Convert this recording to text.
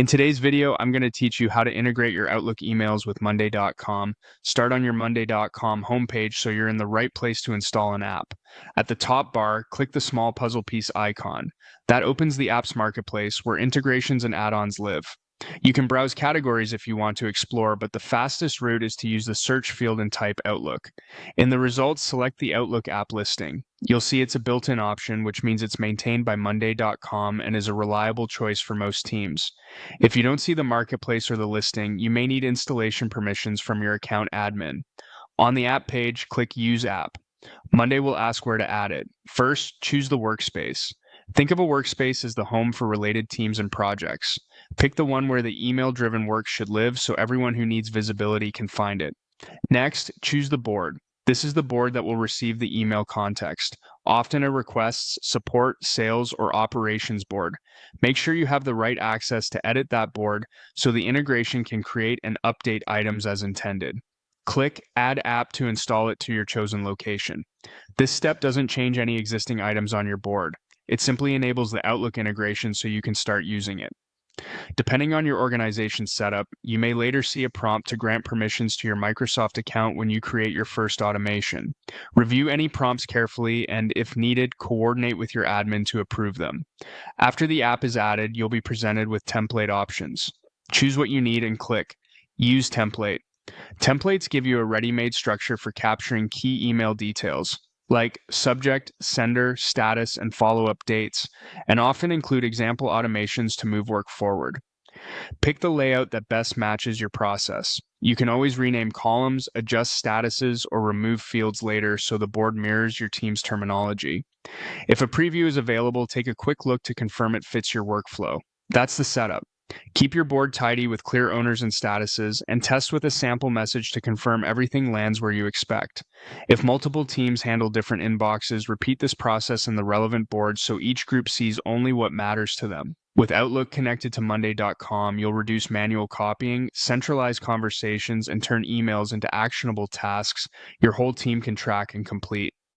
In today's video, I'm going to teach you how to integrate your Outlook emails with Monday.com. Start on your Monday.com homepage so you're in the right place to install an app. At the top bar, click the small puzzle piece icon. That opens the apps marketplace where integrations and add-ons live. You can browse categories if you want to explore, but the fastest route is to use the search field and type Outlook. In the results, select the Outlook app listing. You'll see it's a built-in option, which means it's maintained by Monday.com and is a reliable choice for most teams. If you don't see the marketplace or the listing, you may need installation permissions from your account admin. On the app page, click Use App. Monday will ask where to add it. First, choose the workspace. Think of a workspace as the home for related teams and projects. Pick the one where the email-driven work should live so everyone who needs visibility can find it. Next, choose the board. This is the board that will receive the email context, often a requests, support, sales, or operations board. Make sure you have the right access to edit that board so the integration can create and update items as intended. Click Add App to install it to your chosen location. This step doesn't change any existing items on your board. It simply enables the Outlook integration so you can start using it. Depending on your organization's setup, you may later see a prompt to grant permissions to your Microsoft account when you create your first automation. Review any prompts carefully and, if needed, coordinate with your admin to approve them. After the app is added, you'll be presented with template options. Choose what you need and click Use Template. Templates give you a ready-made structure for capturing key email details, like subject, sender, status, and follow-up dates, and often include example automations to move work forward. Pick the layout that best matches your process. You can always rename columns, adjust statuses, or remove fields later so the board mirrors your team's terminology. If a preview is available, take a quick look to confirm it fits your workflow. That's the setup. Keep your board tidy with clear owners and statuses, and test with a sample message to confirm everything lands where you expect. If multiple teams handle different inboxes, repeat this process in the relevant board so each group sees only what matters to them. With Outlook connected to Monday.com, you'll reduce manual copying, centralize conversations, and turn emails into actionable tasks your whole team can track and complete.